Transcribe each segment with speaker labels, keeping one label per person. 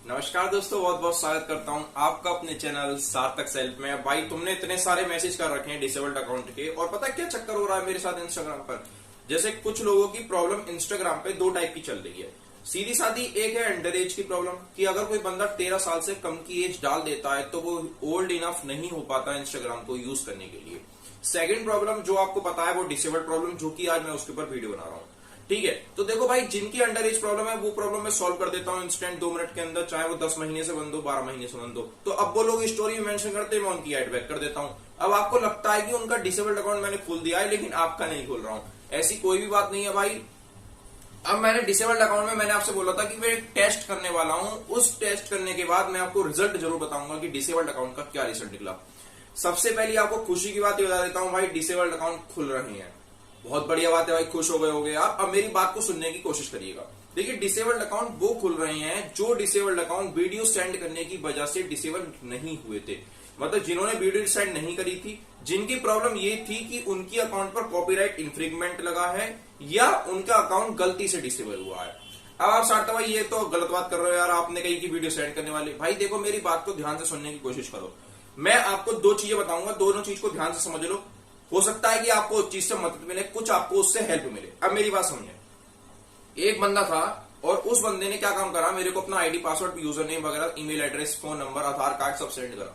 Speaker 1: नमस्कार दोस्तों, बहुत बहुत स्वागत करता हूं आपका अपने चैनल सार्थक सेल्फ में। भाई तुमने इतने सारे मैसेज कर रखे हैं डिसेबल्ड अकाउंट के, और पता क्या चक्कर हो रहा है मेरे साथ इंस्टाग्राम पर। जैसे कुछ लोगों की प्रॉब्लम इंस्टाग्राम पे दो टाइप की चल रही है। सीधी सादी एक है अंडर एज की प्रॉब्लम, कि अगर कोई बंदा 13 साल से कम की एज डाल देता है तो वो ओल्ड इनफ नहीं हो पाता इंस्टाग्राम को यूज करने के लिए। सेकंड प्रॉब्लम जो आपको पता है वो डिसेबल्ड प्रॉब्लम, जो कि आज मैं उसके ऊपर वीडियो बना रहा हूं। ठीक है, तो देखो भाई, जिनकी अंडर एज प्रॉब्लम है वो प्रॉब्लम मैं सॉल्व कर देता हूँ इंस्टेंट 2 मिनट के अंदर, चाहे वो 10 महीने से बंद हो, 12 महीने से बंद हो। तो अब वो लोग स्टोरी में मेंशन करते हैं, मैं उनकी एड बैक कर देता हूँ। अब आपको लगता है कि उनका डिसेबल्ड अकाउंट मैंने खोल दिया है, लेकिन आपका नहीं खोल रहा हूँ। ऐसी कोई भी बात नहीं है भाई। अब मैंने डिसेबल्ड अकाउंट में मैंने आपसे बोला था कि मैं एक टेस्ट करने वाला हूं। उस टेस्ट करने के बाद मैं आपको रिजल्ट जरूर बताऊंगा कि डिसेबल्ड अकाउंट का क्या रिजल्ट निकला। सबसे पहले आपको खुशी की बात बता देता हूं भाई, डिसेबल्ड अकाउंट खुल रहे हैं। बहुत बढ़िया बात है भाई, खुश हो गए होगे आप। अब मेरी बात को सुनने की कोशिश करिएगा। देखिए, डिसेबल्ड अकाउंट वो खुल रहे हैं जो डिसेबल्ड अकाउंट वीडियो सेंड करने की वजह से डिसेबल नहीं हुए थे। मतलब जिन्होंने वीडियो सेंड नहीं करी थी, जिनकी प्रॉब्लम ये थी कि उनकी अकाउंट पर कॉपीराइट इंफ्रिंगमेंट लगा है या उनका अकाउंट गलती से डिसेबल हुआ है। अब आप सार्थक भाई ये तो गलत बात कर रहे हो यार, आपने कही कि वीडियो सेंड करने वाले। भाई देखो, मेरी बात को ध्यान से सुनने की कोशिश करो। मैं आपको दो चीजें बताऊंगा, दोनों चीज को ध्यान से समझ लो। हो सकता है कि आपको उस चीज से मदद मिले, कुछ आपको उससे हेल्प मिले। अब मेरी बात समझे। एक बंदा था और उस बंदे ने क्या काम करा, मेरे को अपना आईडी पासवर्ड, यूजर नेम वगैरह, ईमेल एड्रेस, फोन नंबर, आधार कार्ड सब सेंड करा।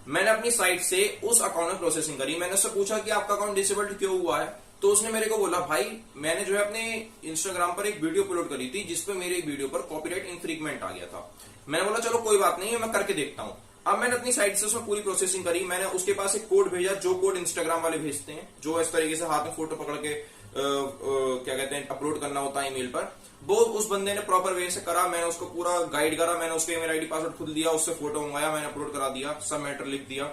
Speaker 1: मैंने अपनी साइट से उस अकाउंट में प्रोसेसिंग करी। मैंने उससे पूछा कि आपका अकाउंट डिसेबल्ड क्यों हुआ है, तो उसने मेरे को बोला भाई मैंने जो है अपने इंस्टाग्राम पर एक वीडियो अपलोड करी थी जिसपे मेरे वीडियो पर कॉपीराइट इंफ्रिंगमेंट आ गया था। मैंने बोला चलो कोई बात नहीं है, मैं करके देखता हूं। अब मैंने अपनी साइट से उसमें पूरी प्रोसेसिंग करी। मैंने उसके पास एक कोड भेजा, जो कोड इंस्टाग्राम वाले भेजते हैं, जो इस तरीके से हाथ में फोटो पकड़ के क्या कहते हैं अपलोड करना होता है ईमेल पर, वो उस बंदे ने प्रॉपर वे से करा। मैंने उसको पूरा गाइड करा, मैंने उसको ईमेल आईडी पासवर्ड खुद दिया, उससे फोटो मंगाया, मैंने अपलोड करा दिया, सब मैटर लिख दिया।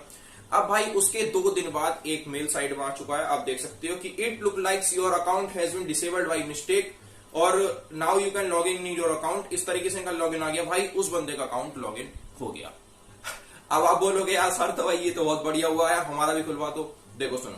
Speaker 1: अब भाई उसके 2 दिन बाद एक मेल साइड में आ चुका है, आप देख सकते हो कि it look likes your account has been disabled by mistake और now you can log in your account. इस तरीके से इनका लॉग इन आ गया। भाई उस बंदे का अकाउंट लॉग इन हो गया। अब आप बोलोगे यार सर तो भाई ये तो बहुत बढ़िया हुआ है, हमारा भी खुलवा दो। देखो सुनो,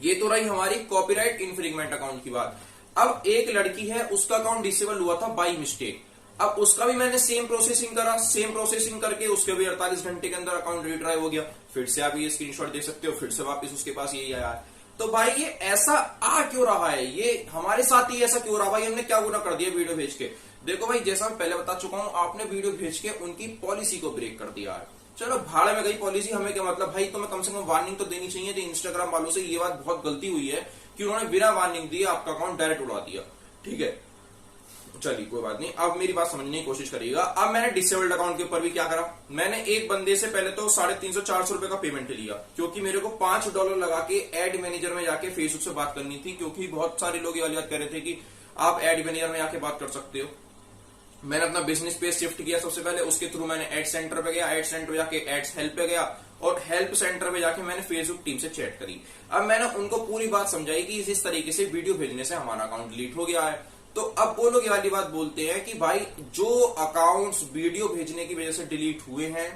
Speaker 1: ये तो रही हमारी कॉपीराइट इंफ्रिंगमेंट अकाउंट की बात। अब एक लड़की है, उसका अकाउंट डिसेबल हुआ था बाय मिस्टेक। अब उसका भी मैंने सेम प्रोसेसिंग करा, सेम प्रोसेसिंग करके उसके भी 48 घंटे के अंदर अकाउंट रिट्राई हो गया। फिर से आप ये स्क्रीनशॉट देख सकते हो, फिर से वापस उसके पास यही आया है। तो भाई ये ऐसा आ क्यों रहा है, ये हमारे साथ ही ऐसा क्यों रहा भाई, हमने क्या गुनाह कर दिया वीडियो भेज के। देखो भाई, जैसा मैं पहले बता चुका हूं, आपने वीडियो भेज के उनकी पॉलिसी को ब्रेक कर दिया है। चलो भाड़े में गई पॉलिसी, हमें क्या मतलब भाई, तुम्हें कम से कम वार्निंग तो देनी चाहिए थी। इंस्टाग्राम वालों से ये बात बहुत गलती हुई है कि उन्होंने बिना वार्निंग दिए आपका अकाउंट डायरेक्ट उड़ा दिया। ठीक है, चलिए कोई बात नहीं। अब मेरी बात समझने की कोशिश करिएगा। अब मैंने डिसेबल्ड अकाउंट के ऊपर भी क्या करा, मैंने एक बंदे से पहले तो 350-400 रुपए का पेमेंट लिया, क्योंकि मेरे को $5 लगा के एड मैनेजर में जाके फेसबुक से बात करनी थी, क्योंकि बहुत सारे लोग ये वाली बात कह रहे थे कि आप एड मैनेजर में जाके बात कर सकते हो। मैंने अपना बिजनेस पेज शिफ्ट किया सबसे पहले, उसके थ्रू मैंने एड सेंटर पे गया, एड सेंटर पे जाके एड्स हेल्प पे गया, और हेल्प सेंटर पे जाके मैंने फेसबुक टीम से चैट करी। अब मैंने उनको पूरी बात समझाई कि इस तरीके से वीडियो भेजने से हमारा अकाउंट डिलीट हो गया है। तो अब वो लोग ये वाली बात बोलते हैं कि भाई जो अकाउंट्स वीडियो भेजने की वजह से डिलीट हुए हैं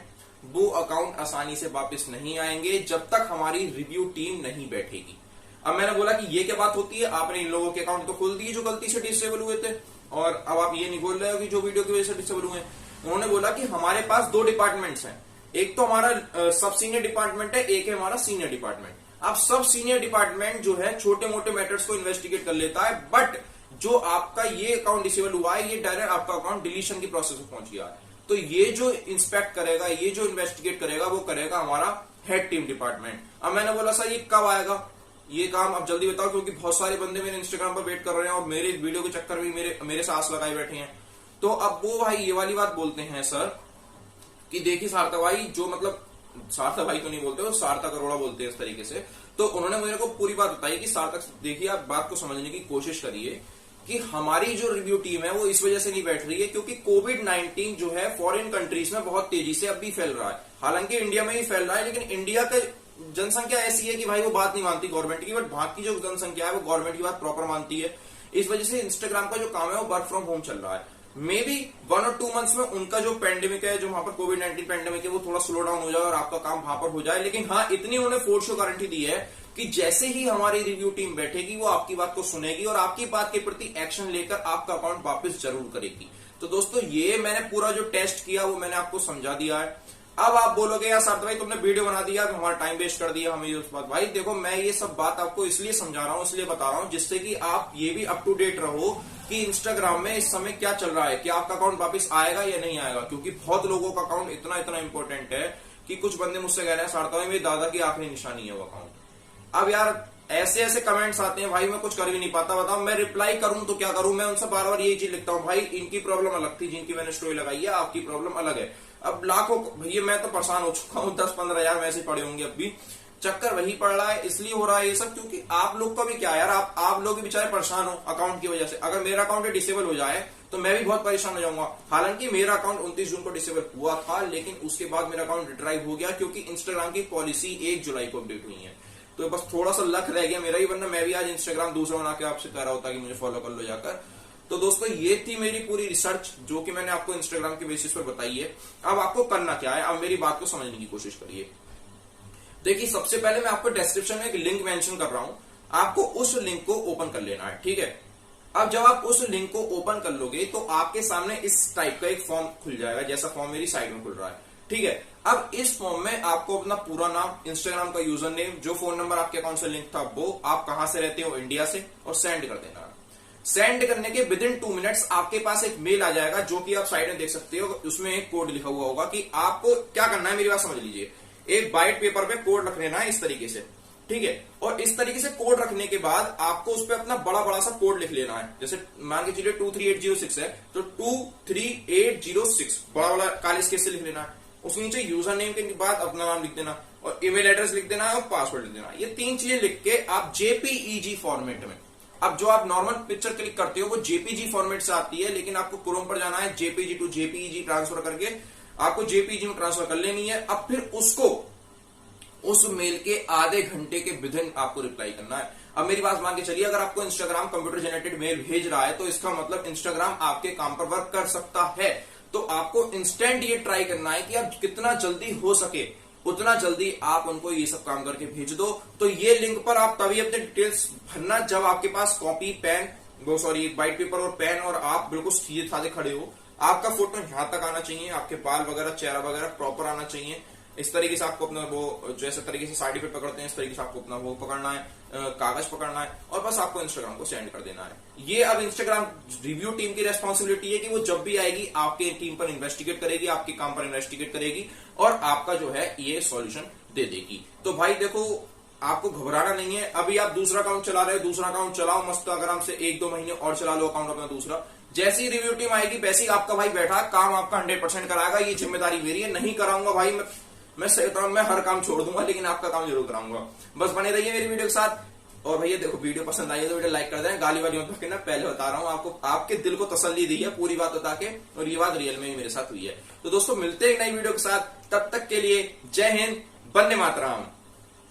Speaker 1: वो अकाउंट आसानी से वापस नहीं आएंगे जब तक हमारी रिव्यू टीम नहीं बैठेगी। अब मैंने बोला कि ये क्या बात होती है, आपने इन लोगों के अकाउंट तो खोल दिए जो गलती से डिसेबल हुए थे, और अब आप ये नहीं बोल रहे हो कि जो वीडियो की वजह से डिसेबल हुए। उन्होंने बोला कि हमारे पास 2 डिपार्टमेंट्स हैं, एक तो हमारा सब सीनियर डिपार्टमेंट है, एक है हमारा सीनियर डिपार्टमेंट। अब सब सीनियर डिपार्टमेंट जो है छोटे मोटे मैटर्स को इन्वेस्टिगेट कर लेता है, बट जो आपका ये अकाउंट डिसेबल हुआ है ये डायरेक्ट आपका अकाउंट डिलीशन की प्रोसेस में पहुंच गया है। तो ये जो इंस्पेक्ट करेगा, ये जो इन्वेस्टिगेट करेगा, वो करेगा हमारा हेड टीम डिपार्टमेंट। अब मैंने बोला सर ये कब आएगा ये काम, अब जल्दी बताओ, क्योंकि बहुत सारे बंदे मेरे इंस्टाग्राम पर वेट कर रहे हैं और मेरे वीडियो के चक्कर में मेरे से आस लगाए बैठे हैं। तो अब वो भाई ये वाली बात बोलते हैं सर कि देखिए सार्थक भाई, जो मतलब सार्थक भाई तो नहीं बोलते, वो सार्थक अरोड़ा बोलते हैं इस तरीके से। तो उन्होंने मेरे को पूरी बात बताई कि सार्थक देखिए, आप बात को समझने की कोशिश करिए कि हमारी जो रिव्यू टीम है वो इस वजह से नहीं बैठ रही है क्योंकि कोविड-19 जो है फॉरेन कंट्रीज में बहुत तेजी से अब भी फैल रहा है। हालांकि इंडिया में ही फैल रहा है, लेकिन इंडिया का जनसंख्या ऐसी है कि भाई वो बात नहीं मानती गवर्नमेंट की, बट बाकी जो जनसंख्या है वो गवर्नमेंट की बात प्रॉपर मानती है। इस वजह से इंस्टाग्राम का जो काम है वो वर्क फ्रॉम होम चल रहा है। मे बी 1 और 2 मंथ्स में उनका जो पेंडेमिक है, जो वहां पर कोविड-19 पेंडेमिक है, वो थोड़ा स्लो डाउन हो जाए और आपका काम वहां पर हो जाए। लेकिन हाँ, इतनी उन्होंने फोर्स शो गारंटी दी है कि जैसे ही हमारी रिव्यू टीम बैठेगी वो आपकी बात को सुनेगी और आपकी बात के प्रति एक्शन लेकर आपका अकाउंट वापस जरूर करेगी। तो दोस्तों ये मैंने पूरा जो टेस्ट किया वो मैंने आपको समझा दिया है। अब आप बोलोगे यार सार्थ भाई तुमने वीडियो बना दिया, हमारा टाइम वेस्ट कर दिया हमें उस बात। भाई देखो मैं ये सब बात आपको इसलिए समझा रहा हूं, इसलिए बता रहा हूं जिससे कि आप ये भी अप टू डेट रहो कि इंस्टाग्राम में इस समय क्या चल रहा है, क्या आपका अकाउंट वापस आएगा या नहीं आएगा। क्योंकि बहुत लोगों का अकाउंट इतना इतना इंपॉर्टेंट है कि कुछ बंदे मुझसे कह रहे हैं सार्थ भाई मेरे दादा की आखिरी निशानी है वो अकाउंट। अब यार ऐसे ऐसे कमेंट्स आते हैं भाई, मैं कुछ कर भी नहीं पाता। बताओ मैं रिप्लाई करूं तो क्या करूं, मैं उनसे बार बार यही चीज लिखता हूं, भाई इनकी प्रॉब्लम अलग थी जिनकी मैंने स्टोरी लगाई है, आपकी प्रॉब्लम अलग है। अब लाखों भैया मैं तो परेशान हो चुका हूं, 10-15 हजार मैसेज पड़े होंगे, अब भी चक्कर वही पड़ रहा है। इसलिए हो रहा है ये सब क्योंकि आप लोग का भी क्या यार, आप लोग भी बेचारे परेशान हो अकाउंट की वजह से। अगर मेरा अकाउंट डिसेबल हो जाए तो मैं भी बहुत परेशान हो जाऊंगा। हालांकि मेरा अकाउंट 29 जून को डिसेबल हुआ था, लेकिन उसके बाद मेरा अकाउंट रिट्राइव हो गया क्योंकि इंस्टाग्राम की पॉलिसी 1 जुलाई को अपडेट हुई है। तो बस थोड़ा सा लक रह गया मेरा ही, वरना मैं भी आज इंस्टाग्राम दूसरा बना के आपसे कह रहा होता कि मुझे फॉलो कर लो जाकर। तो दोस्तों ये थी मेरी पूरी रिसर्च जो कि मैंने आपको इंस्टाग्राम के बेसिस पर बताई है। अब आपको करना क्या है, अब मेरी बात को समझने की कोशिश करिए। देखिए सबसे पहले मैं आपको डिस्क्रिप्शन में एक लिंक मेंशन कर रहा हूं, आपको उस लिंक को ओपन कर लेना है, ठीक है। अब जब आप उस लिंक को ओपन कर लोगे तो आपके सामने इस टाइप का एक फॉर्म खुल जाएगा, जैसा फॉर्म मेरी साइड में खुल रहा है, ठीक है। अब इस फॉर्म में आपको अपना पूरा नाम, इंस्टाग्राम का यूजर नेम, जो फोन नंबर आपके अकाउंट से लिंक था वो, आप कहां से रहते हो इंडिया से, और सेंड कर देना। सेंड करने के विदिन 2 मिनट्स आपके पास एक मेल आ जाएगा जो कि आप साइड में देख सकते हो। उसमें एक कोड लिखा हुआ होगा कि आपको क्या करना है, मेरी बात समझ लीजिए। एक वाइट पेपर पे कोड रख लेना है इस तरीके से, ठीक है। और इस तरीके से कोड रखने के बाद आपको उस पर अपना बड़ा बड़ा सा कोड लिख लेना है। जैसे मान के चलिए 23806 है तो 23806 बड़ा बड़ा काले स्केच से लिख लेना है। उसके नीचे यूजर नेम के बाद अपना नाम लिख देना और ईमेल एड्रेस लिख देना है और पासवर्ड लिख देना। ये 3 चीजें लिख के आप जेपीईजी फॉर्मेट में, अब जो आप नॉर्मल पिक्चर क्लिक करते हो वो जेपीजी फॉर्मेट से आती है, लेकिन आपको क्रोम पर जाना है, जेपीजी टू जेपीईजी ट्रांसफर करके आपको जेपीजी में ट्रांसफर कर लेनी है। अब फिर उसको उस मेल के आधे घंटे के विदिन आपको रिप्लाई करना है। अब मेरी बात मान के चलिए, अगर आपको इंस्टाग्राम कंप्यूटर जनरेटेड मेल भेज रहा है तो इसका मतलब इंस्टाग्राम आपके काम पर वर्क कर सकता है। तो आपको इंस्टेंट ये ट्राई करना है कि आप कितना जल्दी हो सके उतना जल्दी आप उनको ये सब काम करके भेज दो। तो ये लिंक पर आप तभी अपने डिटेल्स भरना जब आपके पास कॉपी पेन, व्हाइट पेपर और पेन, और आप बिल्कुल सीधे साधे खड़े हो। आपका फोटो यहां तक आना चाहिए, आपके बाल वगैरह, चेहरा वगैरह प्रॉपर आना चाहिए। इस तरीके से आपको अपना वो, जैसे तरीके से साइड पे पकड़ते हैं इस तरीके से आपको अपना वो पकड़ना है, कागज पकड़ना है और बस आपको इंस्टाग्राम को सेंड कर देना है। ये अब इंस्टाग्राम रिव्यू टीम की रेस्पॉन्सिबिलिटी है कि वो जब भी आएगी आपके टीम पर इन्वेस्टिगेट करेगी, आपके काम पर इन्वेस्टिगेट करेगी और आपका जो है ये सॉल्यूशन दे देगी। तो भाई देखो आपको घबराना नहीं है। अभी आप दूसरा अकाउंट चला रहे हो, दूसरा अकाउंट चलाओ मस्त आराम से, 1-2 महीने और चला लो अकाउंट अपना दूसरा। जैसी रिव्यू टीम आएगी वैसे ही आपका भाई बैठा काम आपका 100% कराएगा। ये जिम्मेदारी मेरी है, नहीं कराऊंगा भाई मैं हर काम छोड़ दूंगा, लेकिन आपका काम जरूर कराऊंगा। बस बने रहिए मेरी वीडियो के साथ। और भैया देखो वीडियो पसंद आई है तो वीडियो लाइक कर दें, गाली वाली मत बकना, पहले बता रहा हूं आपको, आपके दिल को तसल्ली दी है पूरी बात बता के, और ये बात रियल में ही मेरे साथ हुई है। तो दोस्तों मिलते हैं एक नई वीडियो के साथ, तब तक के लिए जय हिंद, वंदे मातरम।